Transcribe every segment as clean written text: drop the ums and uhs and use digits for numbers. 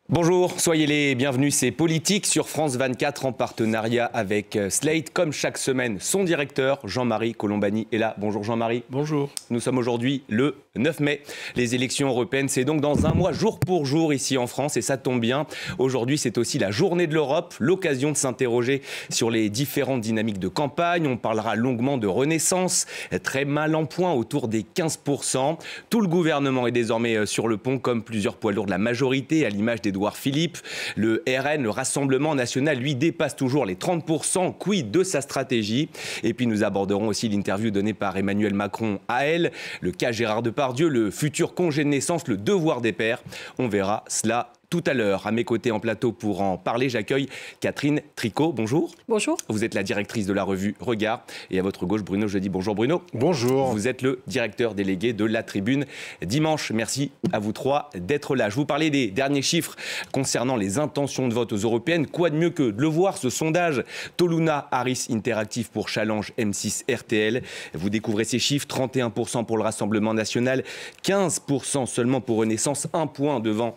Bonjour, soyez les bienvenus, c'est Politique sur France 24 en partenariat avec Slate. Comme chaque semaine, son directeur Jean-Marie Colombani est là. Bonjour Jean-Marie. Bonjour. Nous sommes aujourd'hui le 9 mai. Les élections européennes, c'est donc dans un mois, jour pour jour, ici en France, et ça tombe bien. Aujourd'hui, c'est aussi la journée de l'Europe, l'occasion de s'interroger sur les différentes dynamiques de campagne. On parlera longuement de Renaissance, très mal en point, autour des 15%. Tout le gouvernement est désormais sur le pont, comme plusieurs poids lourds de la majorité, à l'image d'Édouard Philippe. Le RN, le Rassemblement national, lui, dépasse toujours les 30%. Quid de sa stratégie? Et puis nous aborderons aussi l'interview donnée par Emmanuel Macron à elle, le cas Gérard Depardieu, le futur congé de naissance, le devoir des pères. On verra cela tout à l'heure. À mes côtés en plateau pour en parler, j'accueille Catherine Tricot. Bonjour. Bonjour. Vous êtes la directrice de la revue Regard. Et à votre gauche, Bruno Jeudi. Bonjour Bruno. Bonjour. Vous êtes le directeur délégué de La Tribune Dimanche. Merci à vous trois d'être là. Je vous parlais des derniers chiffres concernant les intentions de vote aux européennes. Quoi de mieux que de le voir, ce sondage Toluna Harris Interactive pour Challenge M6 RTL. Vous découvrez ces chiffres, 31% pour le Rassemblement national, 15% seulement pour Renaissance, 1 point devant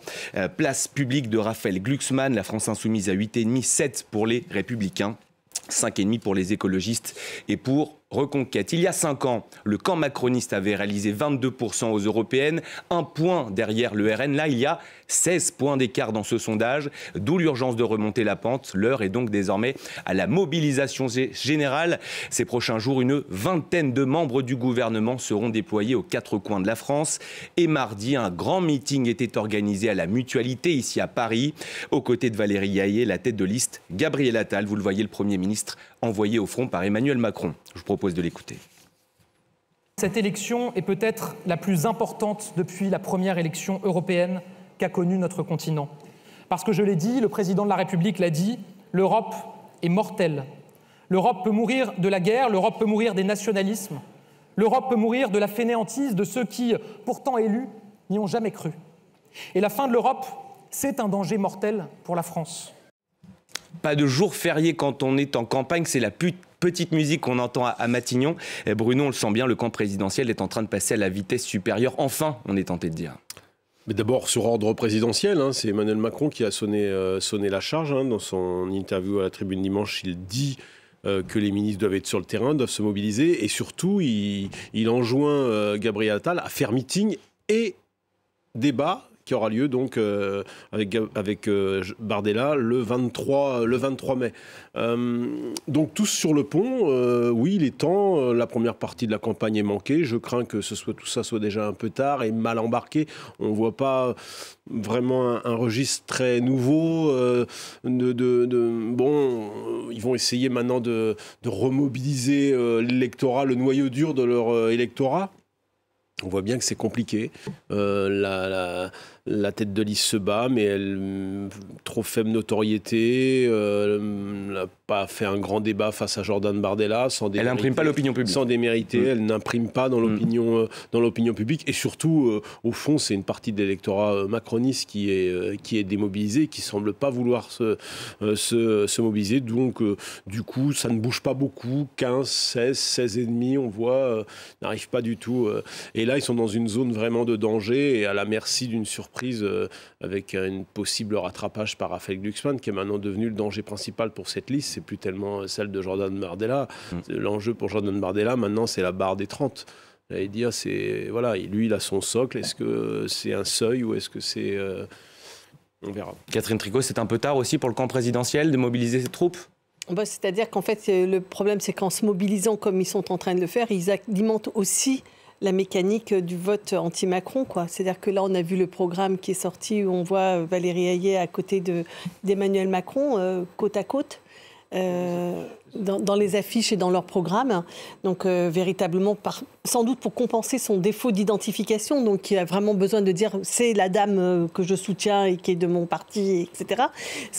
Place publique de Raphaël Glucksmann, la France Insoumise à 8,5, 7 pour les Républicains, 5,5 pour les écologistes et pour Reconquête. Il y a 5 ans, le camp macroniste avait réalisé 22% aux européennes, 1 point derrière le RN. Là, il y a 16 points d'écart dans ce sondage, d'où l'urgence de remonter la pente. L'heure est donc désormais à la mobilisation générale. Ces prochains jours, une vingtaine de membres du gouvernement seront déployés aux 4 coins de la France. Et mardi, un grand meeting était organisé à la Mutualité, ici à Paris, aux côtés de Valérie Yaye, la tête de liste Gabriel Attal. Vous le voyez, le Premier ministre envoyé au front par Emmanuel Macron. Je vous propose de l'écouter. Cette élection est peut-être la plus importante depuis la première élection européenne qu'a connue notre continent. Parce que je l'ai dit, le président de la République l'a dit, l'Europe est mortelle. L'Europe peut mourir de la guerre, l'Europe peut mourir des nationalismes, l'Europe peut mourir de la fainéantise de ceux qui, pourtant élus, n'y ont jamais cru. Et la fin de l'Europe, c'est un danger mortel pour la France. Pas de jour férié quand on est en campagne, c'est la petite musique qu'on entend à Matignon. Et Bruno, on le sent bien, le camp présidentiel est en train de passer à la vitesse supérieure. Enfin, on est tenté de dire. Mais d'abord, sur ordre présidentiel, c'est Emmanuel Macron qui a sonné la charge. Dans son interview à la Tribune Dimanche, il dit que les ministres doivent être sur le terrain, doivent se mobiliser. Et surtout, il enjoint Gabriel Attal à faire meeting et débat qui aura lieu donc avec Bardella le 23 mai. Donc tous sur le pont, oui il est temps, la première partie de la campagne est manquée, je crains que tout ça soit déjà un peu tard et mal embarqué, on ne voit pas vraiment un registre très nouveau, ils vont essayer maintenant de remobiliser l'électorat, le noyau dur de leur électorat. On voit bien que c'est compliqué. La tête de liste se bat, mais elle trop faible notoriété. N'a pas fait un grand débat face à Jordan Bardella. Elle n'imprime pas l'opinion publique. Sans démériter, elle n'imprime pas dans l'opinion publique. Et surtout, au fond, c'est une partie de l'électorat macroniste qui est démobilisée, qui ne semble pas vouloir se mobiliser. Donc, du coup, ça ne bouge pas beaucoup. 15, 16,5, on voit, n'arrive pas du tout. Et là, ils sont dans une zone vraiment de danger et à la merci d'une surprise avec un possible rattrapage par Raphaël Glucksmann, qui est maintenant devenu le danger principal pour cette liste. C'est plus tellement celle de Jordan Bardella. L'enjeu pour Jordan Bardella, maintenant, c'est la barre des 30. J'allais dire, lui, il a son socle. Est-ce que c'est un seuil ou est-ce que c'est... On verra. Catherine Tricot, c'est un peu tard aussi pour le camp présidentiel de mobiliser ses troupes ? C'est-à-dire qu'en fait, le problème, c'est qu'en se mobilisant comme ils sont en train de le faire, ils alimentent aussi la mécanique du vote anti-Macron, quoi. C'est-à-dire que là, on a vu le programme qui est sorti où on voit Valérie Yaye à côté d'Emmanuel Macron, côte à côte. Dans les affiches et dans leur programme. Donc, véritablement, sans doute pour compenser son défaut d'identification, donc il a vraiment besoin de dire c'est la dame que je soutiens et qui est de mon parti, etc.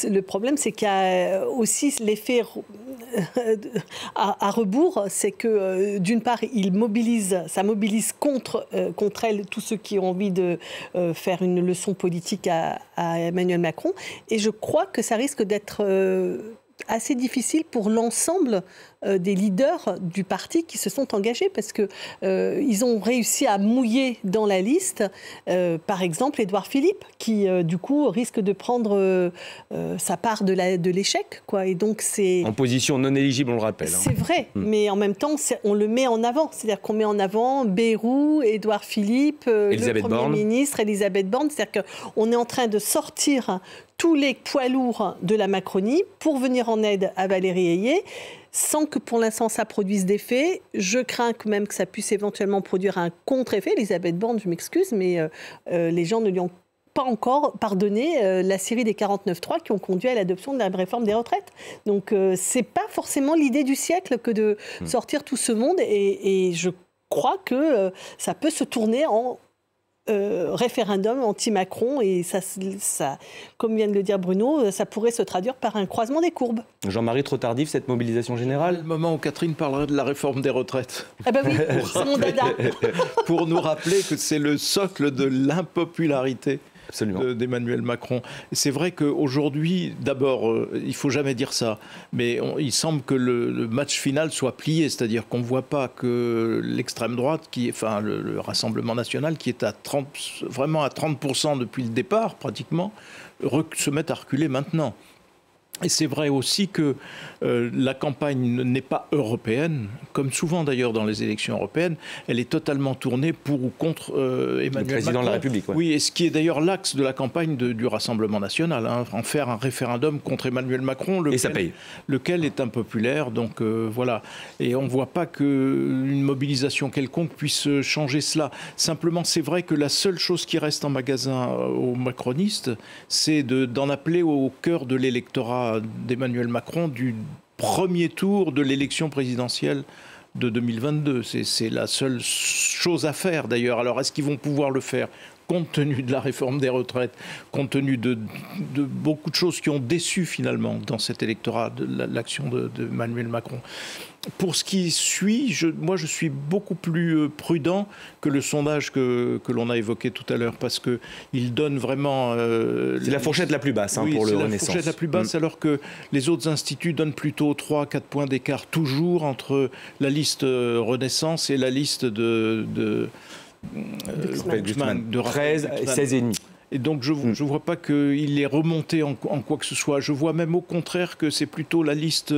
Le problème, c'est qu'il y a aussi l'effet à rebours, c'est que d'une part, ça mobilise contre elle tous ceux qui ont envie de faire une leçon politique à Emmanuel Macron. Et je crois que ça risque d'être assez difficile pour l'ensemble des leaders du parti qui se sont engagés parce que ils ont réussi à mouiller dans la liste, par exemple, Édouard Philippe, qui du coup risque de prendre sa part de l'échec, quoi. Et donc c'est en position non éligible, on le rappelle. C'est vrai, mais en même temps, on le met en avant. C'est-à-dire qu'on met en avant Bayrou, Édouard Philippe, le Premier ministre, Elisabeth Borne. C'est-à-dire qu'on est en train de sortir tous les poids lourds de la Macronie pour venir en aide à Valérie Ayé, sans que pour l'instant ça produise d'effet. Je crains quand même que ça puisse éventuellement produire un contre-effet. Elisabeth Borne, je m'excuse, mais les gens ne lui ont pas encore pardonné la série des 49.3 qui ont conduit à l'adoption de la réforme des retraites. Donc c'est pas forcément l'idée du siècle que de sortir tout ce monde et je crois que ça peut se tourner en référendum anti-Macron et ça, comme vient de le dire Bruno, ça pourrait se traduire par un croisement des courbes. Jean-Marie, trop tardif cette mobilisation générale? Le moment où Catherine parlerait de la réforme des retraites. Ah ben oui, c'est mon dada. Pour nous rappeler que c'est le socle de l'impopularité d'Emmanuel Macron. C'est vrai qu'aujourd'hui, d'abord, il ne faut jamais dire ça, mais il semble que le match final soit plié, c'est-à-dire qu'on ne voit pas que l'extrême droite, le Rassemblement national, qui est vraiment à 30% depuis le départ, pratiquement, se mette à reculer maintenant. Et c'est vrai aussi que la campagne n'est pas européenne, comme souvent d'ailleurs dans les élections européennes, elle est totalement tournée pour ou contre Emmanuel Macron. Le président de la République. Ouais. Oui, et ce qui est d'ailleurs l'axe de la campagne du Rassemblement national, en faire un référendum contre Emmanuel Macron, lequel est impopulaire. Donc voilà, et on ne voit pas qu'une mobilisation quelconque puisse changer cela. Simplement, c'est vrai que la seule chose qui reste en magasin aux macronistes, c'est d'en appeler au cœur de l'électorat d'Emmanuel Macron du premier tour de l'élection présidentielle de 2022. C'est la seule chose à faire d'ailleurs. Alors est-ce qu'ils vont pouvoir le faire compte tenu de la réforme des retraites, compte tenu de beaucoup de choses qui ont déçu finalement dans cet électorat de l'action d'Emmanuel Macron. Pour ce qui suit, moi je suis beaucoup plus prudent que le sondage que l'on a évoqué tout à l'heure, parce qu'il donne vraiment... c'est la fourchette la plus basse pour le Renaissance. C'est la fourchette la plus basse, alors que les autres instituts donnent plutôt 3-4 points d'écart toujours entre la liste Renaissance et la liste de Glucksmann, de 13 et 16,5. Et donc je ne vois pas qu'il est remonté en quoi que ce soit. Je vois même au contraire que c'est plutôt la liste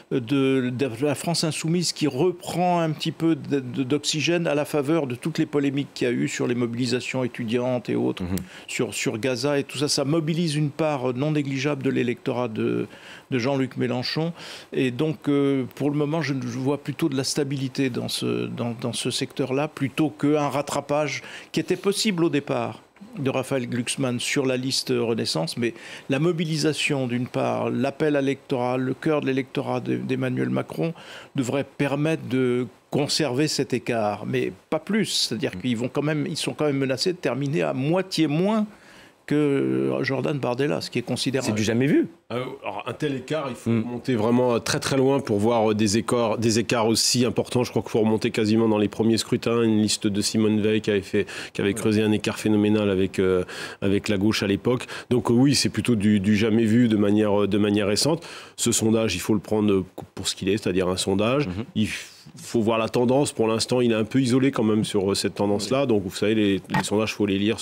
de la France Insoumise qui reprend un petit peu d'oxygène à la faveur de toutes les polémiques qu'il y a eu sur les mobilisations étudiantes et autres, sur Gaza et tout ça. Ça mobilise une part non négligeable de l'électorat de Jean-Luc Mélenchon. Et donc pour le moment, je vois plutôt de la stabilité dans ce secteur-là, plutôt qu'un rattrapage qui était possible au départ de Raphaël Glucksmann sur la liste Renaissance, mais la mobilisation d'une part, l'appel à l'électorat, le cœur de l'électorat d'Emmanuel Macron devrait permettre de conserver cet écart, mais pas plus. C'est-à-dire qu'ils sont quand même menacés de terminer à moitié moins que Jordan Bardella, ce qui est considérable. C'est du jamais vu. Alors, un tel écart, il faut remonter vraiment très très loin pour voir des écarts aussi importants. Je crois qu'il faut remonter quasiment dans les premiers scrutins. Une liste de Simone Veil qui avait creusé un écart phénoménal avec la gauche à l'époque. Donc oui, c'est plutôt du jamais vu de manière récente. Ce sondage, il faut le prendre pour ce qu'il est, c'est-à-dire un sondage. Il faut voir la tendance. Pour l'instant, il est un peu isolé quand même sur cette tendance-là. Donc vous savez, les sondages, il faut les lire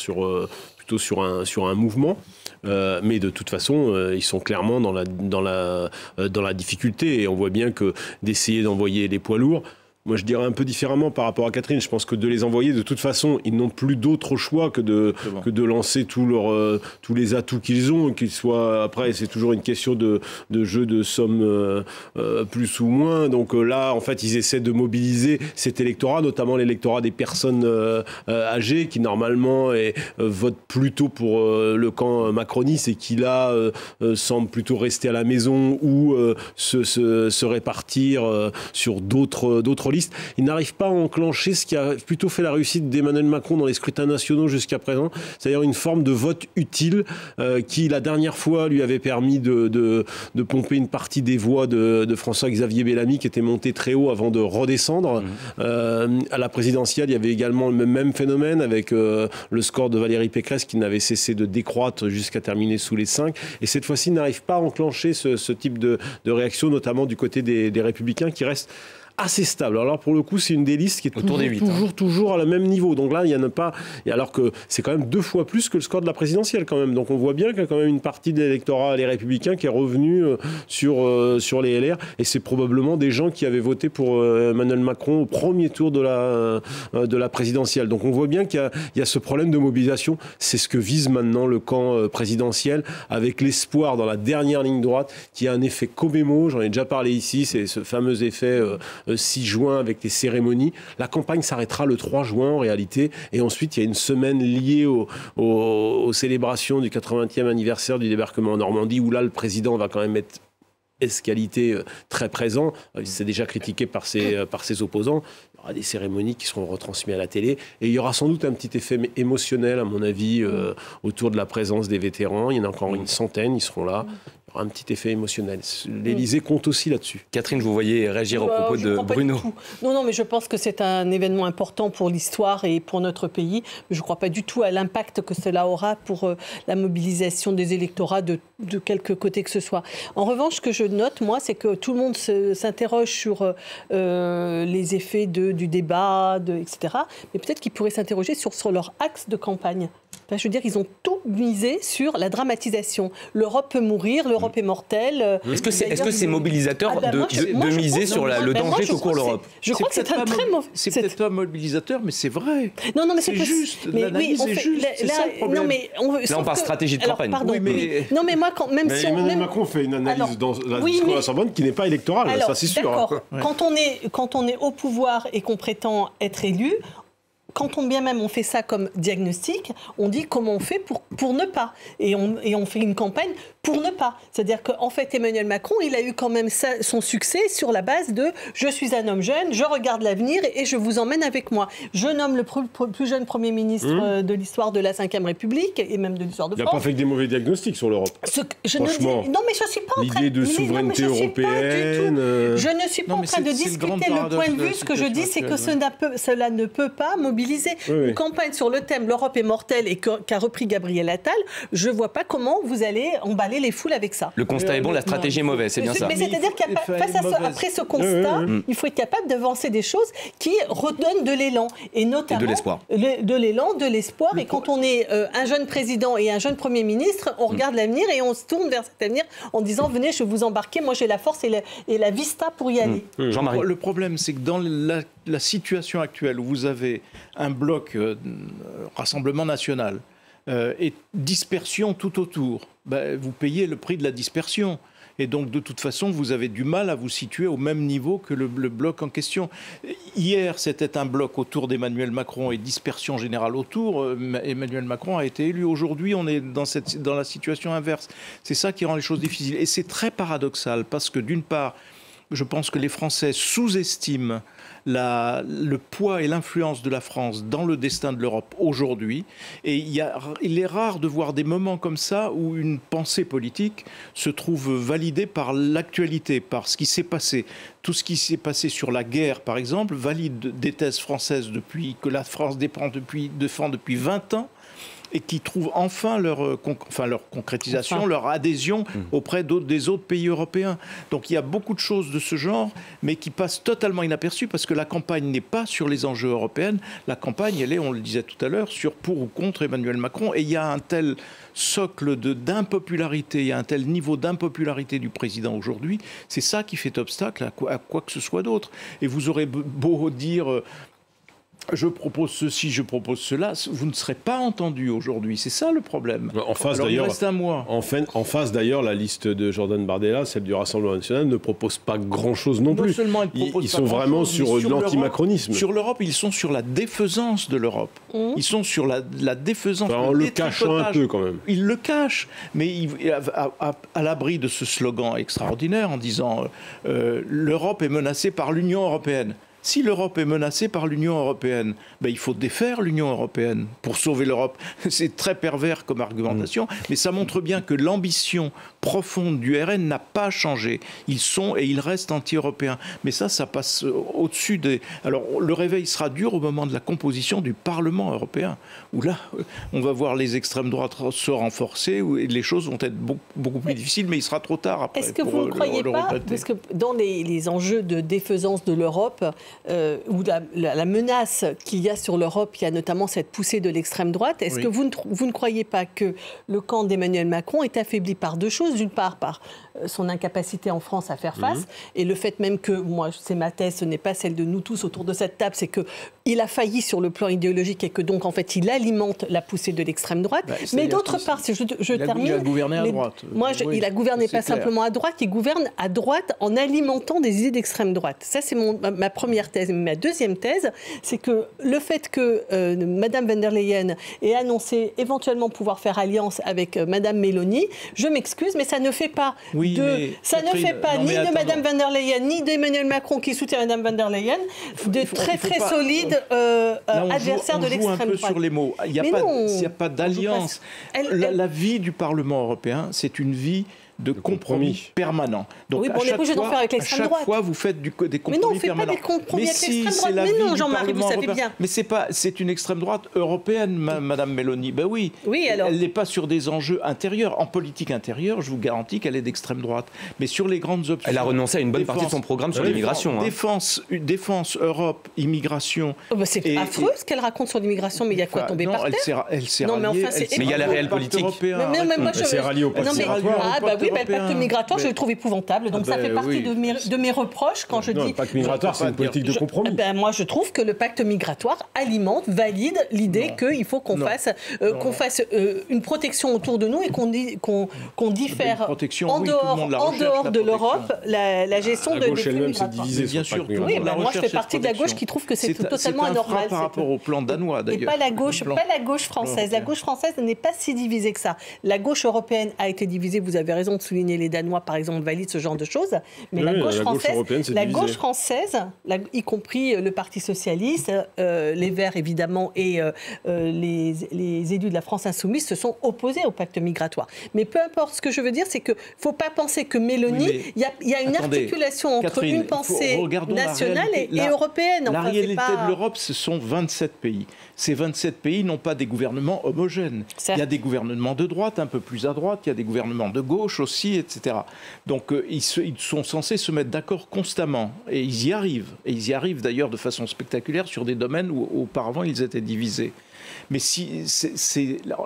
plutôt sur un mouvement. Mais de toute façon, ils sont clairement dans la difficulté. Et on voit bien que d'essayer d'envoyer les poids lourds, moi, je dirais un peu différemment par rapport à Catherine. Je pense que de les envoyer, de toute façon, ils n'ont plus d'autre choix que de lancer tous les atouts qu'ils ont. Qu'ils soient, après, c'est toujours une question de jeu de somme plus ou moins. Donc là, en fait, ils essaient de mobiliser cet électorat, notamment l'électorat des personnes âgées, qui normalement votent plutôt pour le camp macroniste et qui là semblent plutôt rester à la maison ou se répartir sur d'autres centre-centriste. Il n'arrive pas à enclencher ce qui a plutôt fait la réussite d'Emmanuel Macron dans les scrutins nationaux jusqu'à présent, c'est-à-dire une forme de vote utile qui, la dernière fois, lui avait permis de pomper une partie des voix de François-Xavier Bellamy, qui était monté très haut avant de redescendre. À la présidentielle, il y avait également le même phénomène avec le score de Valérie Pécresse qui n'avait cessé de décroître jusqu'à terminer sous les 5. Et cette fois-ci, il n'arrive pas à enclencher ce type de réaction, notamment du côté des Républicains qui restent assez stable. Alors pour le coup, c'est une des listes qui est toujours à le même niveau. Donc là, il n'y en a pas. Et alors que c'est quand même 2 fois plus que le score de la présidentielle quand même. Donc on voit bien qu'il y a quand même une partie de l'électorat, les Républicains, qui est revenue sur les LR. Et c'est probablement des gens qui avaient voté pour Emmanuel Macron au premier tour de la présidentielle. Donc on voit bien qu'il y a ce problème de mobilisation. C'est ce que vise maintenant le camp présidentiel, avec l'espoir dans la dernière ligne droite qui a un effet Comémo. J'en ai déjà parlé ici. C'est ce fameux effet 6 juin avec les cérémonies. La campagne s'arrêtera le 3 juin en réalité, et ensuite il y a une semaine liée aux célébrations du 80e anniversaire du débarquement en Normandie, où là le président va quand même être escalité très présent. C'est déjà critiqué par ses opposants. Il y aura des cérémonies qui seront retransmises à la télé, et il y aura sans doute un petit effet émotionnel, à mon avis, autour de la présence des vétérans. Il y en a encore une centaine, ils seront là. Il y aura un petit effet émotionnel. L'Élysée compte aussi là-dessus. Catherine, vous voyez réagir au propos de Bruno. Non, mais je pense que c'est un événement important pour l'histoire et pour notre pays. Je ne crois pas du tout à l'impact que cela aura pour la mobilisation des électorats de quelque côté que ce soit. En revanche, ce que je note, moi, c'est que tout le monde s'interroge sur les effets du débat, etc. Mais peut-être qu'ils pourraient s'interroger sur leur axe de campagne. Enfin, je veux dire, ils ont tout misé sur la dramatisation. L'Europe peut mourir, l'Europe est mortelle. Est-ce que c'est mobilisateur de miser sur le danger que court l'Europe? Je crois que c'est un très mauvais... C'est peut-être pas mobilisateur, mais c'est vrai. Non, mais c'est juste. L'analyse est juste. C'est ça le problème. Là, on parle stratégie de campagne. Pardon, non, mais moi, Emmanuel Macron fait une analyse dans la discours à la Sorbonne qui n'est pas électorale, ça c'est sûr. D'accord. Quand on est au pouvoir et qu'on prétend être élu, quand bien même on fait ça comme diagnostic, on dit comment on fait pour ne pas. Et on fait une campagne pour ne pas. C'est-à-dire qu'en fait, Emmanuel Macron, il a eu quand même son succès sur la base de « je suis un homme jeune, je regarde l'avenir et je vous emmène avec moi ». Je nomme le plus jeune Premier ministre de l'histoire de la Ve République et même de l'histoire de France. Il n'a pas fait que des mauvais diagnostics sur l'Europe. Franchement, non, mais je ne suis pas en train... L'idée de souveraineté européenne... Je ne suis pas en train de discuter le point de vue. Ce que je dis, c'est que cela ne peut pas mobiliser. Une campagne sur le thème « l'Europe est mortelle » et qu'a repris Gabriel Attal, je ne vois pas comment vous allez emballer les foules avec ça. Le constat est bon, la stratégie est mauvaise, c'est bien ça. Mais c'est-à-dire qu'après ce constat, il faut être capable d'avancer des choses qui redonnent de l'élan. Et notamment de l'espoir. De l'élan, de l'espoir. Et quand on est un jeune président et un jeune Premier ministre, on regarde l'avenir et on se tourne vers cet avenir en disant « venez, je vais vous embarquer, moi j'ai la force et la vista pour y aller ». Jean-Marie. Le problème, c'est que dans la situation actuelle où vous avez un bloc Rassemblement national et dispersion tout autour, vous payez le prix de la dispersion. Et donc, de toute façon, vous avez du mal à vous situer au même niveau que le bloc en question. Hier, c'était un bloc autour d'Emmanuel Macron et dispersion générale autour. Emmanuel Macron a été élu. Aujourd'hui, on est dans la situation inverse. C'est ça qui rend les choses difficiles. Et c'est très paradoxal parce que, d'une part, je pense que les Français sous-estiment le poids et l'influence de la France dans le destin de l'Europe aujourd'hui. Et il est rare de voir des moments comme ça où une pensée politique se trouve validée par l'actualité, par ce qui s'est passé. Tout ce qui s'est passé sur la guerre, par exemple, valide des thèses françaises que la France défend depuis 20 ans. Et qui trouvent enfin leur concrétisation, leur adhésion auprès des autres pays européens. Donc il y a beaucoup de choses de ce genre, mais qui passent totalement inaperçues parce que la campagne n'est pas sur les enjeux européens. La campagne, elle est, on le disait tout à l'heure, sur pour ou contre Emmanuel Macron. Et il y a un tel socle d'impopularité, il y a un tel niveau d'impopularité du président aujourd'hui, c'est ça qui fait obstacle à quoi que ce soit d'autre. Et vous aurez beau dire... je propose ceci, je propose cela, vous ne serez pas entendu aujourd'hui. C'est ça le problème. En face, d'ailleurs, il reste un mois. En face, d'ailleurs, la liste de Jordan Bardella, celle du Rassemblement national, ne propose pas grand-chose non plus. Seulement ils sont vraiment sur l'antimacronisme. Sur l'Europe, ils sont sur la défaisance de l'Europe. Ils sont sur la défaisance. En le cachant un peu, quand même. Ils le cachent, mais à l'abri de ce slogan extraordinaire en disant l'Europe est menacée par l'Union européenne. Si l'Europe est menacée par l'Union européenne, ben, il faut défaire l'Union européenne pour sauver l'Europe. C'est très pervers comme argumentation, mais ça montre bien que l'ambition profonde du RN n'a pas changé. Ils sont et ils restent anti-européens. Mais ça passe au-dessus des... Alors, le réveil sera dur au moment de la composition du Parlement européen, où là, on va voir les extrêmes droites se renforcer, où les choses vont être beaucoup plus difficiles, mais il sera trop tard après. Est-ce que vous ne croyez pas, parce que dans les enjeux de défaisance de l'Europe, ou la menace qu'il y a sur l'Europe, il y a notamment cette poussée de l'extrême droite, est-ce que vous ne croyez pas que le camp d'Emmanuel Macron est affaibli par deux choses? D'une part, par son incapacité en France à faire face, et le fait même que, moi, c'est ma thèse, ce n'est pas celle de nous tous autour de cette table, c'est qu'il a failli sur le plan idéologique et que donc, en fait, il alimente la poussée de l'extrême droite. Mais d'autre part, si je termine... Il a gouverné à droite. Il a gouverné pas simplement à droite, il gouverne à droite en alimentant des idées d'extrême droite. Ça, c'est ma première thèse. Ma deuxième thèse, c'est que le fait que Mme von der Leyen ait annoncé éventuellement pouvoir faire alliance avec Mme Meloni, je m'excuse, mais ça ne fait pas ni de Mme von der Leyen, ni d'Emmanuel Macron qui soutient Mme von der Leyen, de très solides adversaires de l'extrême droite. On joue un peu sur les mots. Il n'y a pas d'alliance. La vie du Parlement européen, c'est une vie de compromis permanents. Donc, on est obligé d'en faire avec l'extrême droite. À chaque fois, vous faites des compromis permanents. Mais non, on ne fait pas des compromis avec l'extrême droite. Mais non, Jean-Marie, vous savez bien. Mais c'est une extrême droite européenne, Madame Meloni. Ben oui. Alors. Elle n'est pas sur des enjeux intérieurs. En politique intérieure, je vous garantis qu'elle est d'extrême droite. Mais sur les grandes options... Elle a renoncé à une bonne partie de son programme sur l'immigration. Défense, Europe, immigration... c'est affreux ce qu'elle raconte sur l'immigration, mais il y a quoi tomber par terre? Elle s'est ralliée. Mais il y a la réelle politique. Elle s'est ralliée au pacte migratoire. Le pacte migratoire, je le trouve épouvantable. Donc ça fait partie de mes reproches quand je dis... Le pacte migratoire, c'est une politique de compromis. Moi, je trouve que le pacte migratoire alimente, valide l'idée qu'il faut qu'on fasse une protection autour de nous et qu'on diffère en dehors de l'Europe la gestion de l'extrême migratoire. Bien sûr. Moi, je fais partie de la gauche qui trouve que c'est totalement anormal. Par rapport au plan danois, d'ailleurs. Et pas la gauche française. La gauche française n'est pas si divisée que ça. La gauche européenne a été divisée, vous avez raison de souligner, les Danois, par exemple, valident ce genre de choses. Mais la gauche française, y compris le Parti socialiste, les Verts, évidemment, et les élus de la France insoumise se sont opposés au pacte migratoire. Mais peu importe, ce que je veux dire, c'est qu'il ne faut pas penser que Mélanie, il y a une articulation entre Catherine, une pensée nationale et européenne. La réalité de l'Europe, ce sont 27 pays. Ces 27 pays n'ont pas des gouvernements homogènes. Certes. Il y a des gouvernements de droite, un peu plus à droite, il y a des gouvernements de gauche aussi, etc. Donc ils sont censés se mettre d'accord constamment. Et ils y arrivent. Et ils y arrivent d'ailleurs de façon spectaculaire sur des domaines où auparavant ils étaient divisés. Mais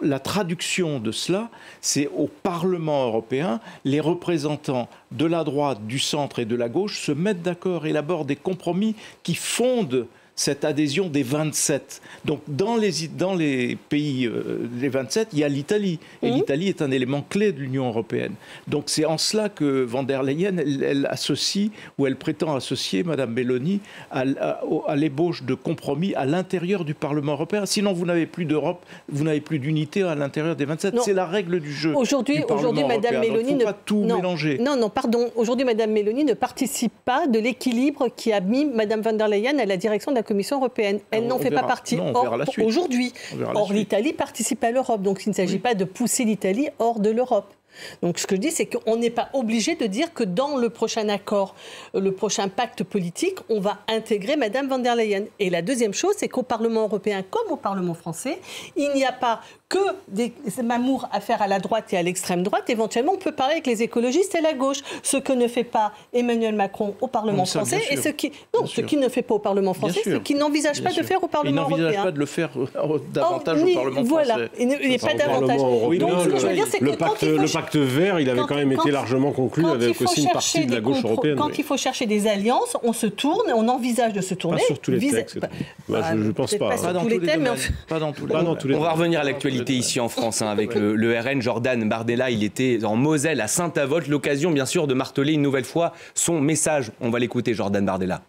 la traduction de cela, c'est au Parlement européen, les représentants de la droite, du centre et de la gauche se mettent d'accord, élaborent des compromis qui fondent cette adhésion des 27. Donc dans les pays, les 27, il y a l'Italie. Et l'Italie est un élément clé de l'Union européenne. Donc c'est en cela que von der Leyen, elle associe, ou elle prétend associer Mme Meloni à l'ébauche de compromis à l'intérieur du Parlement européen. Sinon, vous n'avez plus d'Europe, vous n'avez plus d'unité à l'intérieur des 27. C'est la règle du jeu. Aujourd'hui, Mme Meloni ne faut pas tout mélanger. Non, pardon. Aujourd'hui, Mme Meloni ne participe pas de l'équilibre qui a mis Mme von der Leyen à la direction de la Commission européenne. Elle n'en fait pas partie aujourd'hui. Or, l'Italie participe à l'Europe. Donc, il ne s'agit pas de pousser l'Italie hors de l'Europe. Donc ce que je dis, c'est qu'on n'est pas obligé de dire que dans le prochain accord, le prochain pacte politique, on va intégrer Mme von der Leyen. Et la deuxième chose, c'est qu'au Parlement européen, comme au Parlement français, il n'y a pas que des mamours à faire à la droite et à l'extrême droite. Éventuellement, on peut parler avec les écologistes et la gauche. Ce que ne fait pas Emmanuel Macron au Parlement français et ce qui ne fait pas au Parlement français, ce qu'il n'envisage pas de faire au Parlement européen. Il n'envisage pas de le faire davantage au Parlement français. Voilà, il n'est pas davantage. Donc, ce que je veux dire, c'est que le pacte vert, il avait quand même été largement conclu avec aussi une partie de la gauche européenne. Quand il faut chercher des alliances, on se tourne, on envisage de se tourner. Pas sur tous les textes. Je ne pense pas. Pas dans tous les thèmes. Pas dans tous les thèmes. On va revenir à l'actualité ici en France avec le RN. Jordan Bardella, il était en Moselle, à Saint-Avold, l'occasion bien sûr de marteler une nouvelle fois son message. On va l'écouter, Jordan Bardella.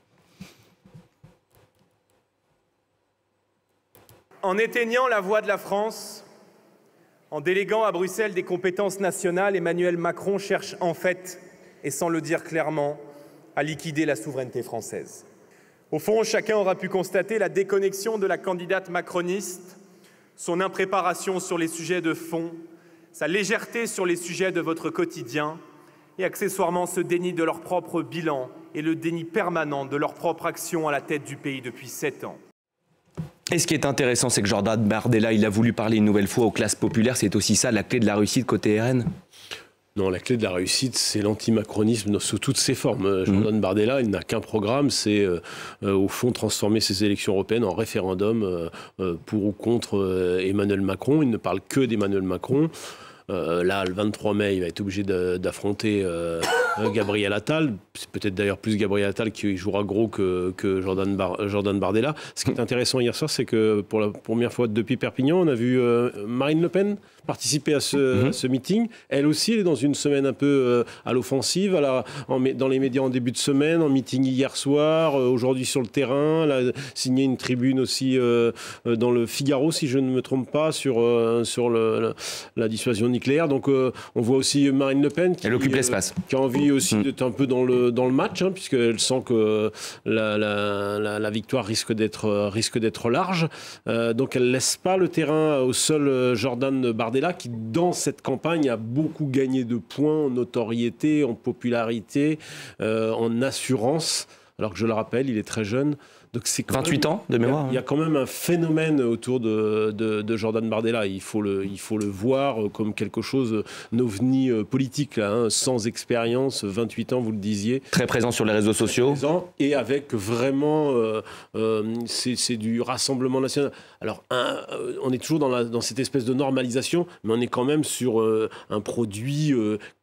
En éteignant la voix de la France, en déléguant à Bruxelles des compétences nationales, Emmanuel Macron cherche en fait, et sans le dire clairement, à liquider la souveraineté française. Au fond, chacun aura pu constater la déconnexion de la candidate macroniste, son impréparation sur les sujets de fond, sa légèreté sur les sujets de votre quotidien et accessoirement ce déni de leur propre bilan et le déni permanent de leur propre action à la tête du pays depuis 7 ans. Et ce qui est intéressant, c'est que Jordan Bardella, il a voulu parler une nouvelle fois aux classes populaires. C'est aussi ça la clé de la réussite côté RN? Non, la clé de la réussite, c'est l'antimacronisme sous toutes ses formes. Jordan Bardella, il n'a qu'un programme, c'est au fond transformer ces élections européennes en référendum pour ou contre Emmanuel Macron. Il ne parle que d'Emmanuel Macron. Là, le 23 mai, il va être obligé d'affronter Gabriel Attal. C'est peut-être d'ailleurs plus Gabriel Attal qui jouera gros que Jordan Bardella. Ce qui est intéressant hier soir, c'est que pour la première fois depuis Perpignan, on a vu Marine Le Pen participer à ce meeting. Elle aussi, elle est dans une semaine un peu à l'offensive, dans les médias en début de semaine, en meeting hier soir, aujourd'hui sur le terrain. Elle a signé une tribune aussi dans le Figaro, si je ne me trompe pas, sur la dissuasion nucléaire. Donc on voit aussi Marine Le Pen qui occupe l'espace, qui a envie aussi d'être un peu dans le match, hein, puisqu'elle sent que la victoire risque d'être large. Donc elle ne laisse pas le terrain au seul Jordan Bardella, qui dans cette campagne a beaucoup gagné de points en notoriété, en popularité, en assurance, alors que je le rappelle, il est très jeune. Donc c'est 28 ans de mémoire. Il y a quand même un phénomène autour de Jordan Bardella. Il faut le voir comme quelque chose d'ovni politique, là, hein, sans expérience, 28 ans, vous le disiez. Très présent sur les réseaux sociaux. Et avec vraiment, c'est du Rassemblement national. Alors, on est toujours dans cette espèce de normalisation, mais on est quand même sur un produit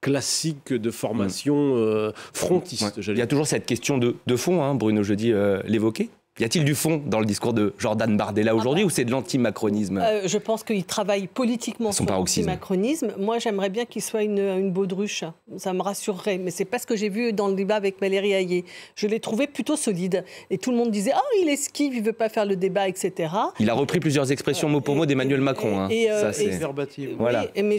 classique de formation frontiste. Il y a toujours cette question de fond, hein, Bruno Jeudi l'évoquait. Y a-t-il du fond dans le discours de Jordan Bardella aujourd'hui ou c'est de l'antimacronisme? Je pense qu'il travaille politiquement sur l'antimacronisme. Moi, j'aimerais bien qu'il soit une baudruche. Ça me rassurerait. Mais c'est pas ce que j'ai vu dans le débat avec Valérie Hayé. Je l'ai trouvé plutôt solide. Et tout le monde disait « Oh, il esquive, il veut pas faire le débat, etc. » Il a repris plusieurs expressions mot pour mot d'Emmanuel Macron. Ça, c'est verbatim. Voilà. Oui, mais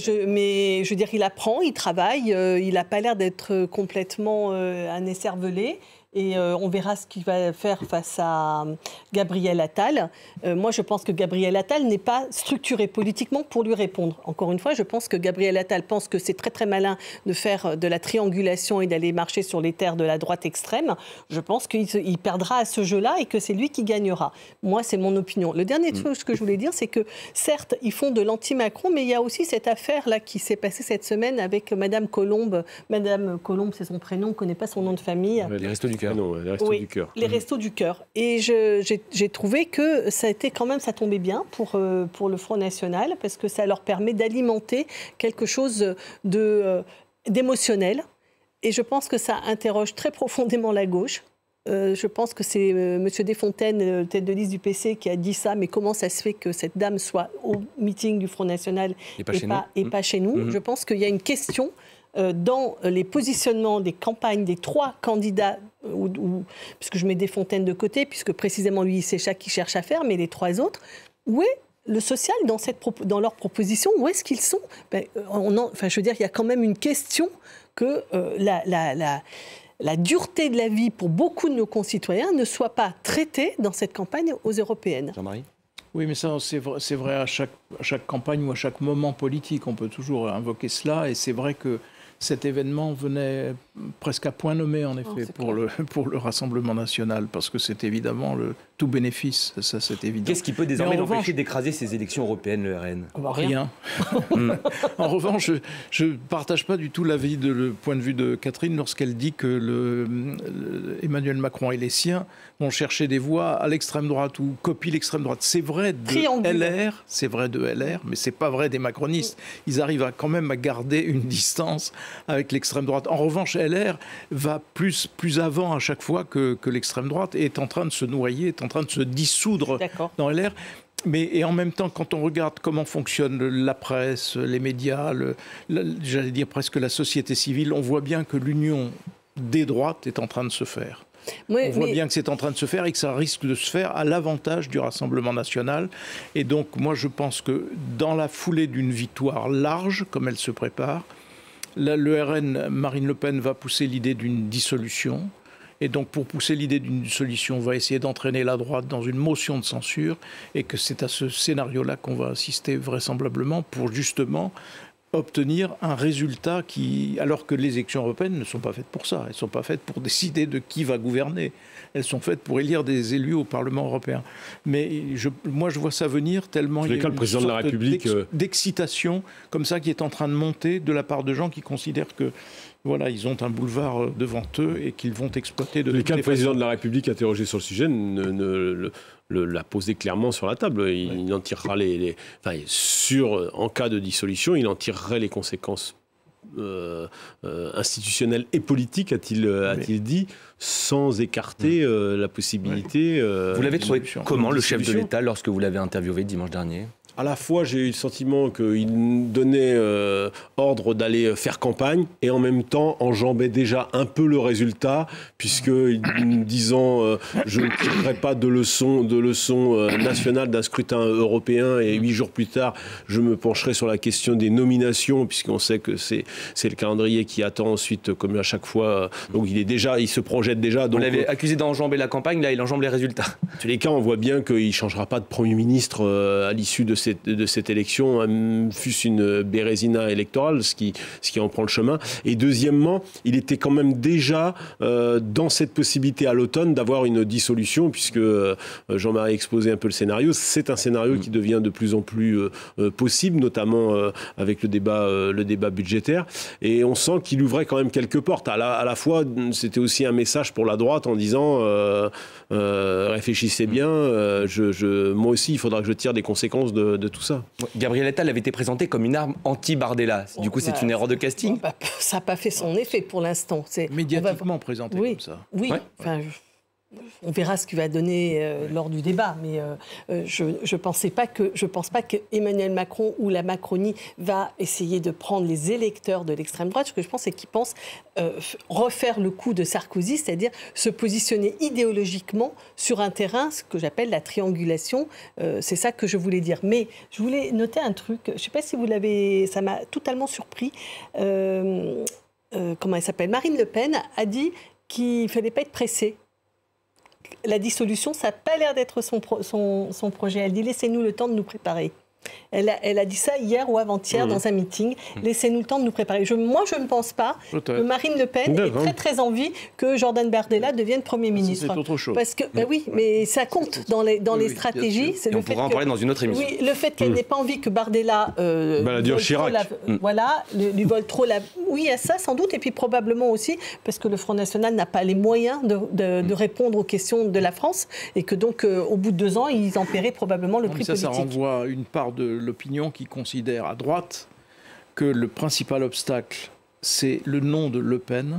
je veux dire, il apprend, il travaille. Il n'a pas l'air d'être complètement un écervelé. Et on verra ce qu'il va faire face à Gabriel Attal. Moi, je pense que Gabriel Attal n'est pas structuré politiquement pour lui répondre. Encore une fois, je pense que Gabriel Attal pense que c'est très très malin de faire de la triangulation et d'aller marcher sur les terres de la droite extrême. Je pense qu'il perdra à ce jeu-là et que c'est lui qui gagnera. Moi, c'est mon opinion. Le dernier truc que je voulais dire, c'est que certes, ils font de l'anti-Macron, mais il y a aussi cette affaire-là qui s'est passée cette semaine avec Madame Colombe. Madame Colombe, c'est son prénom, on ne connaît pas son nom de famille. Les Restos du Cœur. Non, les Restos du Cœur. Les Restos du Cœur. Et j'ai trouvé que ça tombait bien pour le Front National, parce que ça leur permet d'alimenter quelque chose d'émotionnel. Et je pense que ça interroge très profondément la gauche. Je pense que c'est M. Desfontaines, tête de liste du PC, qui a dit ça, mais comment ça se fait que cette dame soit au meeting du Front National et pas chez nous. Je pense qu'il y a une question dans les positionnements des campagnes des 3 candidats, puisque je mets Desfontaines de côté, puisque précisément lui, c'est ça qu'il cherche à faire, mais les 3 autres, où est le social dans leurs propositions? Où est-ce qu'ils sont? Je veux dire, il y a quand même une question que la dureté de la vie pour beaucoup de nos concitoyens ne soit pas traitée dans cette campagne aux européennes. Jean-Marie ? Oui, mais ça, c'est vrai à chaque campagne ou à chaque moment politique. On peut toujours invoquer cela. Et c'est vrai que cet événement venait presque à point nommé, en effet, pour le Rassemblement national, parce que c'est évidemment le tout bénéfice, ça c'est évident. Qu'est-ce qui peut désormais l'empêcher d'écraser ces élections européennes, le RN? Rien. En revanche, je ne partage pas du tout le point de vue de Catherine lorsqu'elle dit que Emmanuel Macron et les siens vont chercher des voix à l'extrême droite ou copient l'extrême droite. C'est vrai de LR, mais c'est pas vrai des macronistes. Ils arrivent quand même à garder une distance avec l'extrême droite. En revanche, LR va plus avant à chaque fois que l'extrême droite et est en train de se noyer, est en train de se dissoudre dans LR. Et en même temps, quand on regarde comment fonctionne la presse, les médias, j'allais dire presque la société civile, on voit bien que l'union des droites est en train de se faire. On voit bien que c'est en train de se faire et que ça risque de se faire à l'avantage du Rassemblement national. Et donc, moi, je pense que dans la foulée d'une victoire large, comme elle se prépare, le RN, Marine Le Pen, va pousser l'idée d'une dissolution. Et donc, pour pousser l'idée d'une solution, on va essayer d'entraîner la droite dans une motion de censure et que c'est à ce scénario-là qu'on va assister vraisemblablement pour justement obtenir un résultat qui, alors que les élections européennes ne sont pas faites pour ça, elles ne sont pas faites pour décider de qui va gouverner, elles sont faites pour élire des élus au Parlement européen. Mais moi je vois ça venir tellement il y a une sorte d'excitation comme ça qui est en train de monter de la part de gens qui considèrent que voilà, ils ont un boulevard devant eux et qu'ils vont exploiter de toutes les façons. Le président de la République interrogé sur le sujet l'a posé clairement sur la table. Il en tirera en cas de dissolution, il en tirerait les conséquences institutionnelles et politiques, a-t-il dit, sans écarter la possibilité. Vous l'avez trouvé comment, le chef de l'État, lorsque vous l'avez interviewé dimanche dernier ? À la fois, j'ai eu le sentiment qu'il donnait ordre d'aller faire campagne et en même temps enjambait déjà un peu le résultat, puisqu'il disant je ne tirerai pas de leçon nationale d'un scrutin européen et 8 jours plus tard, je me pencherai sur la question des nominations, puisqu'on sait que c'est le calendrier qui attend ensuite, comme à chaque fois. Donc il se projette déjà. Donc, vous l'avez accusé d'enjamber la campagne, là il enjambe les résultats. En tous les cas, on voit bien qu'il ne changera pas de Premier ministre à l'issue de cette élection, fût-ce une bérésina électorale, ce qui en prend le chemin. Et deuxièmement, il était quand même déjà dans cette possibilité à l'automne d'avoir une dissolution, puisque Jean-Marie exposait un peu le scénario. C'est un scénario qui devient de plus en plus possible, notamment avec le débat budgétaire. Et on sent qu'il ouvrait quand même quelques portes. À la fois, c'était aussi un message pour la droite en disant réfléchissez bien, moi aussi, il faudra que je tire des conséquences de tout ça. Gabriel Attal avait été présenté comme une arme anti-Bardella. Du coup, c'est une erreur de casting ? Ça n'a pas fait son effet pour l'instant. Médiatiquement présenté comme ça. Oui, ouais. On verra ce qu'il va donner lors du débat, mais je ne pense pas que Emmanuel Macron ou la Macronie va essayer de prendre les électeurs de l'extrême droite. Ce que je pense, c'est qu'il pense refaire le coup de Sarkozy, c'est-à-dire se positionner idéologiquement sur un terrain, ce que j'appelle la triangulation. C'est ça que je voulais dire. Mais je voulais noter un truc, je ne sais pas si vous l'avez, ça m'a totalement surpris. Comment elle s'appelle ? Marine Le Pen a dit qu'il ne fallait pas être pressé. La dissolution, ça n'a pas l'air d'être son projet. Elle dit « laissez-nous le temps de nous préparer ». Elle a dit ça hier ou avant-hier dans un meeting. Laissez-nous le temps de nous préparer. Moi, je ne pense pas que Marine Le Pen ait très très envie que Jordan Bardella devienne Premier ministre. C'est autre chose. Parce que, oui, mais ça compte dans les stratégies. Et on pourra en parler dans une autre émission. Oui, le fait qu'elle n'ait pas envie que Bardella lui vole trop la... Oui, il y a ça sans doute. Et puis probablement aussi parce que le Front National n'a pas les moyens de répondre aux questions de la France et que donc, au bout de 2 ans, ils en paieraient probablement le prix politique. Ça renvoie une part de l'opinion qui considère à droite que le principal obstacle, c'est le nom de Le Pen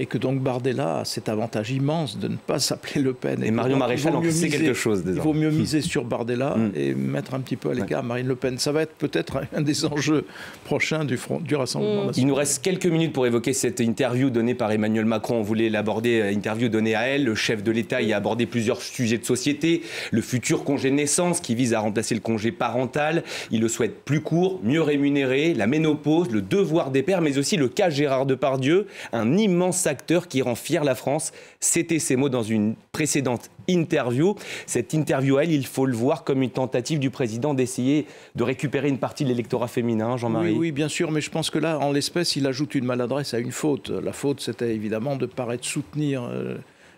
et que donc Bardella a cet avantage immense de ne pas s'appeler Le Pen. Et Marion Maréchal en sait quelque chose. Il vaut mieux miser sur Bardella et mettre un petit peu à l'écart Marine Le Pen. Ça va être peut-être un des enjeux prochains du Rassemblement national. Il nous reste quelques minutes pour évoquer cette interview donnée par Emmanuel Macron. On voulait l'aborder, interview donnée à elle. Le chef de l'État y a abordé plusieurs sujets de société. Le futur congé de naissance qui vise à remplacer le congé parental. Il le souhaite plus court, mieux rémunéré, la ménopause, le devoir des pères, mais aussi le cas Gérard Depardieu, un immense acteur qui rend fière la France. C'était ses mots dans une précédente interview. Cette interview, il faut le voir comme une tentative du président d'essayer de récupérer une partie de l'électorat féminin, Jean-Marie. Oui, bien sûr, mais je pense que là, en l'espèce, il ajoute une maladresse à une faute. La faute, c'était évidemment de paraître soutenir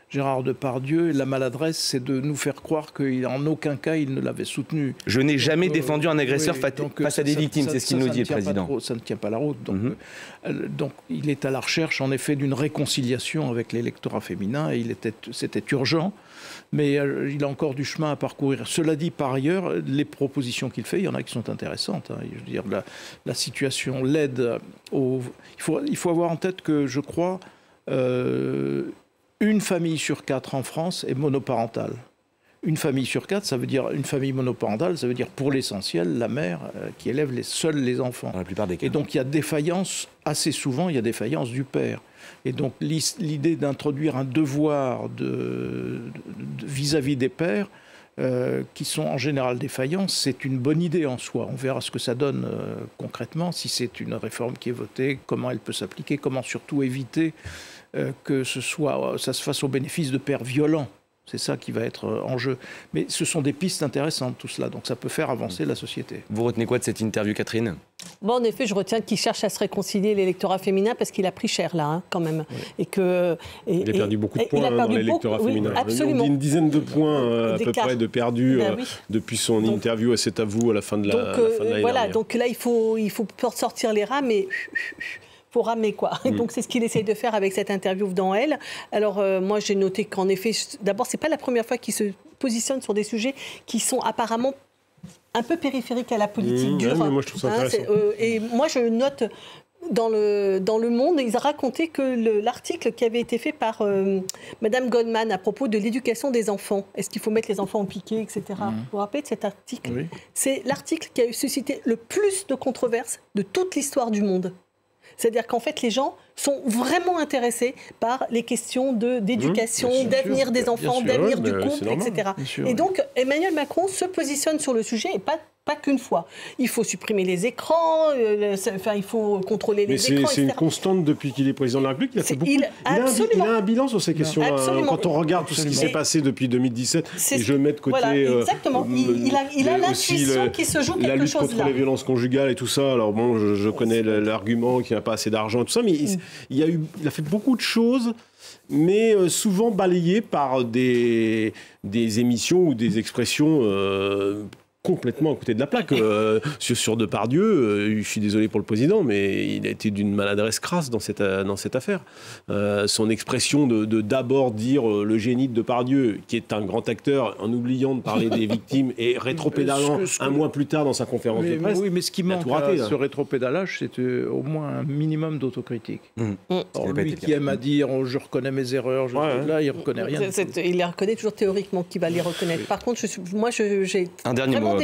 Gérard Depardieu. Et la maladresse, c'est de nous faire croire qu'en aucun cas, il ne l'avait soutenu. Je n'ai jamais défendu un agresseur face à des victimes, c'est ce qu'il nous dit, le président. Ça ne tient pas la route. Donc, il est à la recherche, en effet, d'une réconciliation avec l'électorat féminin, et c'était urgent. Mais il a encore du chemin à parcourir. Cela dit, par ailleurs, les propositions qu'il fait, il y en a qui sont intéressantes. Je veux dire, la situation, l'aide au... Il faut avoir en tête que, je crois, une famille sur 4 en France est monoparentale. Une famille sur 4, ça veut dire une famille monoparentale, ça veut dire pour l'essentiel la mère qui élève seuls les enfants. Dans la plupart des cas. Et donc il y a défaillance, assez souvent il y a défaillance du père. Et donc l'idée d'introduire un devoir vis-à-vis des pères qui sont en général défaillants, c'est une bonne idée en soi. On verra ce que ça donne concrètement, si c'est une réforme qui est votée, comment elle peut s'appliquer, comment surtout éviter que ça se fasse au bénéfice de pères violents. C'est ça qui va être en jeu. Mais ce sont des pistes intéressantes, tout cela. Donc ça peut faire avancer la société. Vous retenez quoi de cette interview, Catherine ? Bon, en effet, je retiens qu'il cherche à se réconcilier l'électorat féminin parce qu'il a pris cher, là, hein, quand même. Oui. Il a perdu beaucoup de points dans l'électorat féminin. Oui, absolument. On dit une dizaine de points à peu près de perdus depuis son interview à C'est à vous à la fin de l'année dernière. Donc là, il faut sortir les rats, mais... faut ramer, quoi. Donc, c'est ce qu'il essaye de faire avec cette interview dans Elle. Alors, moi, j'ai noté qu'en effet, d'abord, c'est pas la première fois qu'il se positionne sur des sujets qui sont apparemment un peu périphériques à la politique dure. Mais moi, je trouve ça intéressant. Et moi, je note dans le Monde, ils ont raconté que l'article qui avait été fait par Madame Goldman à propos de l'éducation des enfants, est-ce qu'il faut mettre les enfants en piquet, etc. Vous vous rappelez de cet article ? Oui. C'est l'article qui a suscité le plus de controverses de toute l'histoire du monde. C'est-à-dire qu'en fait, les gens sont vraiment intéressés par les questions d'éducation, d'avenir des enfants, d'avenir du couple, etc. Et donc, Emmanuel Macron se positionne sur le sujet et pas qu'une fois. Il faut supprimer les écrans, il faut contrôler les écrans, etc. C'est une constante depuis qu'il est président de la République. Il a fait beaucoup. Il a un bilan sur ces questions. Quand on regarde tout ce qui s'est passé depuis 2017, et je mets de côté... Voilà, exactement. Il a l'intuition qu'il se joue quelque chose là. La lutte contre les violences conjugales et tout ça. Alors bon, je connais l'argument qu'il n'y a pas assez d'argent et tout ça, mais il a fait beaucoup de choses, mais souvent balayées par des émissions ou des expressions complètement à côté de la plaque. Sur Depardieu, je suis désolé pour le président, mais il a été d'une maladresse crasse dans cette affaire. Son expression d'abord dire le génie de Depardieu, qui est un grand acteur, en oubliant de parler des victimes, et rétropédalant un mois plus tard dans sa conférence de presse. Oui, mais ce qui manque à ce rétropédalage, c'est au moins un minimum d'autocritique. Alors lui qui aime à dire « je reconnais mes erreurs », là, il ne reconnaît rien. Il les reconnaît toujours théoriquement qu'il va les reconnaître. Par contre, j'ai un dernier mot.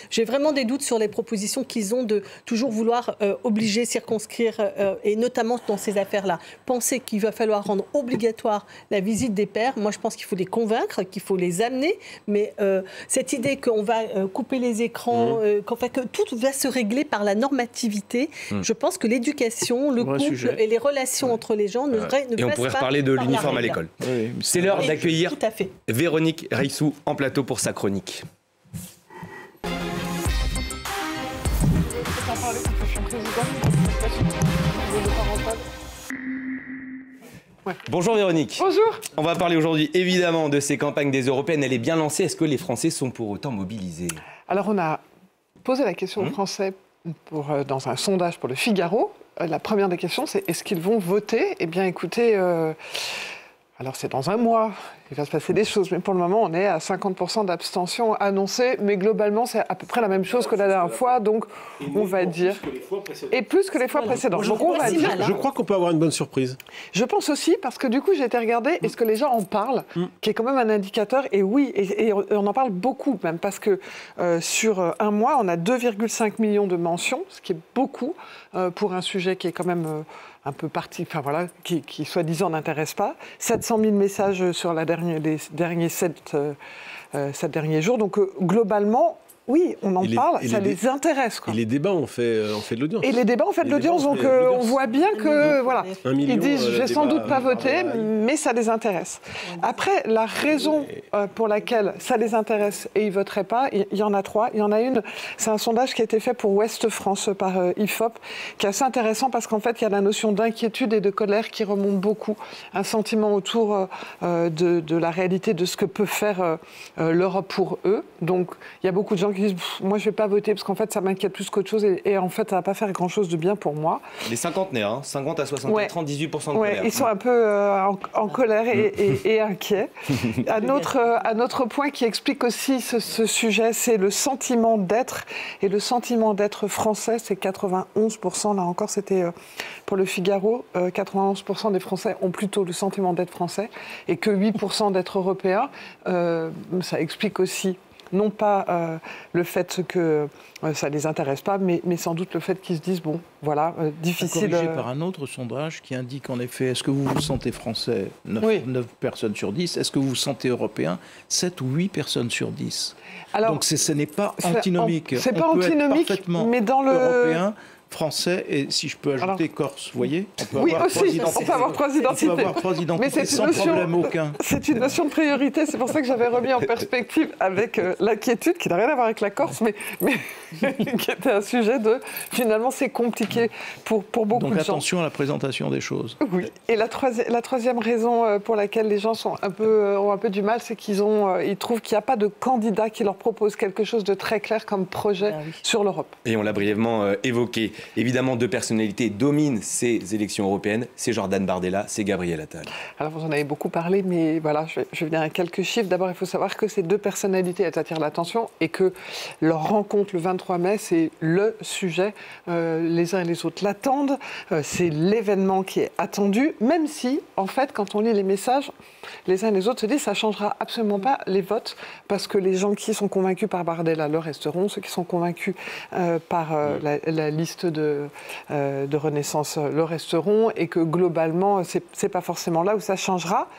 J'ai vraiment des doutes sur les propositions qu'ils ont de toujours vouloir obliger, circonscrire, et notamment dans ces affaires-là. Penser qu'il va falloir rendre obligatoire la visite des pères, moi je pense qu'il faut les convaincre, qu'il faut les amener, mais cette idée qu'on va couper les écrans, que tout va se régler par la normativité, je pense que l'éducation, le couple et les relations entre les gens ne passent pas. Et on pourrait reparler de l'uniforme à l'école. C'est l'heure d'accueillir Véronique Reissou en plateau pour sa chronique. Bonjour Véronique. Bonjour. On va parler aujourd'hui évidemment de ces campagnes des Européennes. Elle est bien lancée. Est-ce que les Français sont pour autant mobilisés ? Alors on a posé la question aux Français dans un sondage pour le Figaro. La première des questions, c'est est-ce qu'ils vont voter ? Eh bien écoutez, alors c'est dans un mois, il va se passer des choses, mais pour le moment on est à 50% d'abstention annoncée, mais globalement c'est à peu près la même chose que la dernière fois, donc on va dire... Et plus que les fois précédentes. Donc on va dire... Je crois qu'on peut avoir une bonne surprise. Je pense aussi, parce que du coup j'ai été regarder, est-ce que les gens en parlent, qui est quand même un indicateur, et oui, et on en parle beaucoup même, parce que sur un mois on a 2,5 millions de mentions, ce qui est beaucoup pour un sujet qui est quand même... un peu parti, enfin voilà, qui soi-disant n'intéresse pas. 700 000 messages sur les derniers 7 derniers jours. Donc globalement, oui, on en parle, ça les intéresse. Quoi. Et les débats ont fait de l'audience. Et les débats ont fait de l'audience, donc on voit bien que, voilà, ils disent, je vais sans doute pas voter, mais ça les intéresse. Après, la raison pour laquelle ça les intéresse et ils voteraient pas, il y en a 3. Il y en a une, c'est un sondage qui a été fait pour Ouest France par IFOP, qui est assez intéressant parce qu'en fait, il y a la notion d'inquiétude et de colère qui remonte beaucoup. Un sentiment autour de la réalité de ce que peut faire l'Europe pour eux. Donc, il y a beaucoup de gens qui disent moi je vais pas voter parce qu'en fait ça m'inquiète plus qu'autre chose et en fait ça va pas faire grand chose de bien pour moi. Les cinquantenaires, 50 à 64 ans, 18% de colère. Ils sont un peu en colère et inquiets. Un autre point qui explique aussi ce sujet, c'est le sentiment d'être, et le sentiment d'être français, c'est 91%, là encore c'était pour le Figaro, 91% des Français ont plutôt le sentiment d'être français et que 8% d'être européens. Ça explique aussi non pas le fait que ça ne les intéresse pas, mais sans doute le fait qu'ils se disent, bon, voilà, difficile... Corrigé par un autre sondage qui indique en effet, est-ce que vous vous sentez français 9 personnes sur 10, est-ce que vous vous sentez européen 7 ou 8 personnes sur 10. Alors, donc ce n'est pas antinomique. C'est pas antinomique, mais dans le... européen, français et, si je peux ajouter, corse, vous voyez, on peut avoir trois identités. On peut avoir 3 identités sans problème aucun. C'est une notion de priorité, c'est pour ça que j'avais remis en perspective avec l'inquiétude, qui n'a rien à voir avec la Corse, mais qui était un sujet de, finalement, c'est compliqué pour beaucoup de gens. Donc attention à la présentation des choses. Oui, et la troisième raison pour laquelle les gens ont un peu du mal, c'est qu'ils trouvent qu'il n'y a pas de candidat qui leur propose quelque chose de très clair comme projet sur l'Europe. Et on l'a brièvement évoqué. Évidemment, 2 personnalités dominent ces élections européennes. C'est Jordan Bardella, c'est Gabriel Attal. Alors, vous en avez beaucoup parlé, mais voilà, je vais venir à quelques chiffres. D'abord, il faut savoir que ces 2 personnalités, elles attirent l'attention et que leur rencontre le 23 mai, c'est le sujet. Les uns et les autres l'attendent. C'est l'événement qui est attendu, même si, en fait, quand on lit les messages, les uns et les autres se disent que ça ne changera absolument pas les votes, parce que les gens qui sont convaincus par Bardella le resteront, ceux qui sont convaincus par la liste de Renaissance le resteront, et que globalement, c'est pas forcément là où ça changera.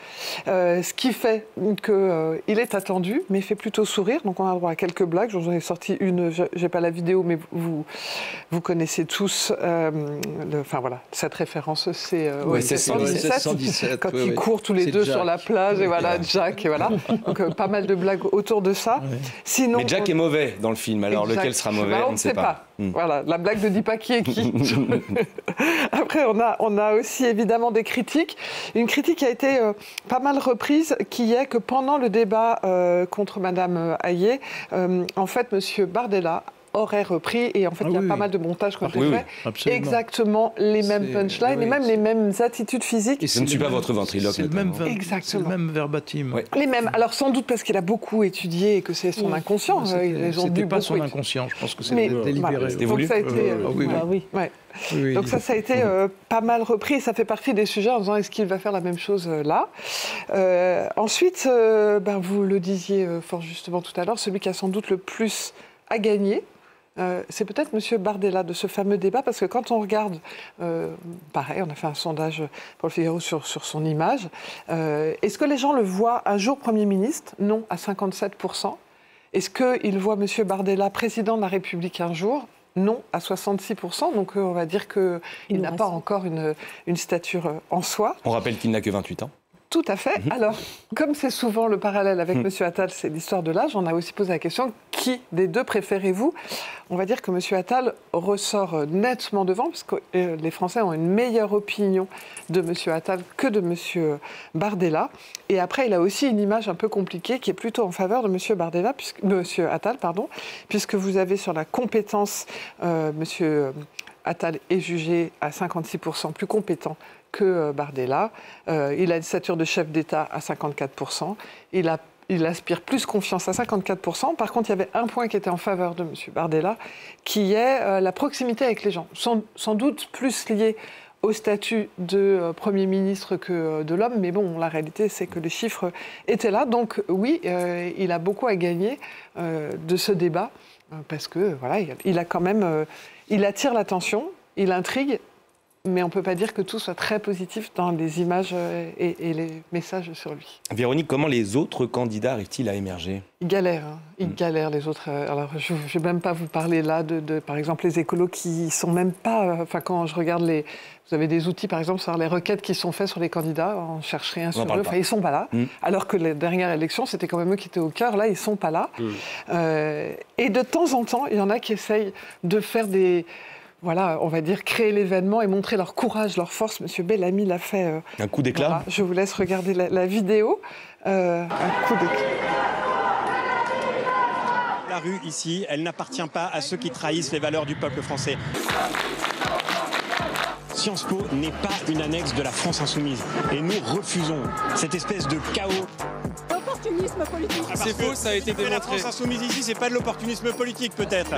Ce qui fait qu'il est attendu, mais il fait plutôt sourire. Donc on a droit à quelques blagues. J'en ai sorti une, j'ai pas la vidéo, mais vous connaissez tous. Enfin voilà, cette référence, c'est 117, quand ils courent tous les deux sur la plage, et voilà, Jack, et voilà. Donc pas mal de blagues autour de ça. Ouais. Sinon, mais Jack est mauvais dans le film, alors lequel sera mauvais, on ne sait pas. Voilà, la blague ne dit pas qui est qui. Après, on a aussi évidemment des critiques. Une critique qui a été pas mal reprise, qui est que pendant le débat contre Madame Hayet, en fait, Monsieur Bardella aurait repris, et en fait, il y a pas mal de montages qui ont été faits, exactement les mêmes punchlines, et même les mêmes attitudes physiques. Et je ne suis pas votre ventriloque. C'est le même verbatim. Ouais. Les mêmes. Alors, sans doute parce qu'il a beaucoup étudié et que c'est son inconscient. C'était pas son inconscient, je pense que c'est délibéré. C'était voulu. Donc ça a été pas mal repris, et ça fait partie des sujets en disant est-ce qu'il va faire la même chose là. Ensuite, vous le disiez fort justement tout à l'heure, celui qui a sans doute le plus à gagner, c'est peut-être M. Bardella de ce fameux débat, parce que quand on regarde, pareil, on a fait un sondage pour le Figaro sur son image, est-ce que les gens le voient un jour Premier ministre? Non, à 57%. Est-ce qu'ils voient M. Bardella président de la République un jour? Non, à 66%. Donc on va dire qu'il n'a pas encore une stature en soi. On rappelle qu'il n'a que 28 ans. Tout à fait. Alors, comme c'est souvent le parallèle avec M. Attal, c'est l'histoire de l'âge, on a aussi posé la question, qui des deux préférez-vous? On va dire que M. Attal ressort nettement devant, parce que les Français ont une meilleure opinion de M. Attal que de M. Bardella. Et après, il a aussi une image un peu compliquée qui est plutôt en faveur de M. Attal, puisque vous avez sur la compétence, M. Attal est jugé à 56% plus compétent que Bardella. Il a une stature de chef d'État à 54%. Il aspire plus confiance à 54%. Par contre, il y avait un point qui était en faveur de M. Bardella, qui est la proximité avec les gens. Sans doute plus lié au statut de Premier ministre que de l'homme, mais bon, la réalité, c'est que les chiffres étaient là. Donc oui, il a beaucoup à gagner de ce débat, parce que voilà, il a quand même, il attire l'attention, il intrigue, mais on ne peut pas dire que tout soit très positif dans les images et les messages sur lui. Véronique, comment les autres candidats arrivent-ils à émerger? Ils galèrent, ils galèrent les autres. Alors, je ne vais même pas vous parler là de par exemple, les écolos qui sont même pas... Enfin, quand je regarde les... Vous avez des outils, par exemple, sur les requêtes qui sont faites sur les candidats, on ne cherche rien sur eux, enfin, ils ne sont pas là. Alors que les dernières élections, c'était quand même eux qui étaient au cœur, là, ils ne sont pas là. Et de temps en temps, il y en a qui essayent de faire des... Voilà, on va dire créer l'événement et montrer leur courage, leur force. Monsieur Bellamy l'a fait. Un coup d'éclat. Voilà, je vous laisse regarder la vidéo. Un coup d'éclat. La rue ici, elle n'appartient pas à ceux qui trahissent les valeurs du peuple français. Sciences Po n'est pas une annexe de la France insoumise. Et nous refusons cette espèce de chaos. L'opportunisme politique. C'est faux, ça a été démontré. La France insoumise ici, c'est pas de l'opportunisme politique peut-être.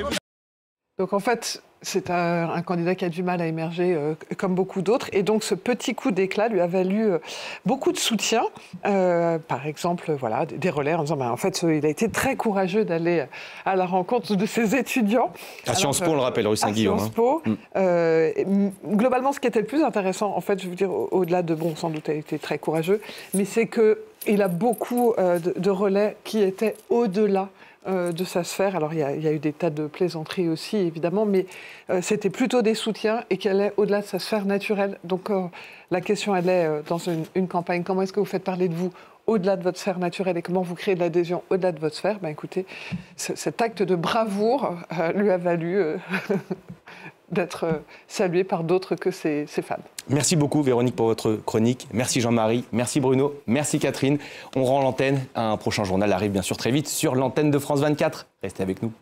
Donc en fait, c'est un candidat qui a du mal à émerger comme beaucoup d'autres. Et donc ce petit coup d'éclat lui a valu beaucoup de soutien. Par exemple, voilà, des relais en disant en fait, il a été très courageux d'aller à la rencontre de ses étudiants. À Sciences Po, on le rappelle, rue Saint-Guillaume. À Sciences Po. Globalement, ce qui était le plus intéressant, en fait, je veux dire, au-delà de, bon, sans doute, il a été très courageux, mais c'est qu'il a beaucoup de relais qui étaient au-delà de sa sphère. Alors, il y a eu des tas de plaisanteries aussi, évidemment, mais c'était plutôt des soutiens et qui allaient au-delà de sa sphère naturelle. Donc, la question, elle est dans une campagne. Comment est-ce que vous faites parler de vous au-delà de votre sphère naturelle et comment vous créez de l'adhésion au-delà de votre sphère? Écoutez, cet acte de bravoure lui a valu d'être salué par d'autres que ses fans. Merci beaucoup Véronique pour votre chronique. Merci Jean-Marie, merci Bruno, merci Catherine. On rend l'antenne. Un prochain journal arrive bien sûr très vite sur l'antenne de France 24. Restez avec nous.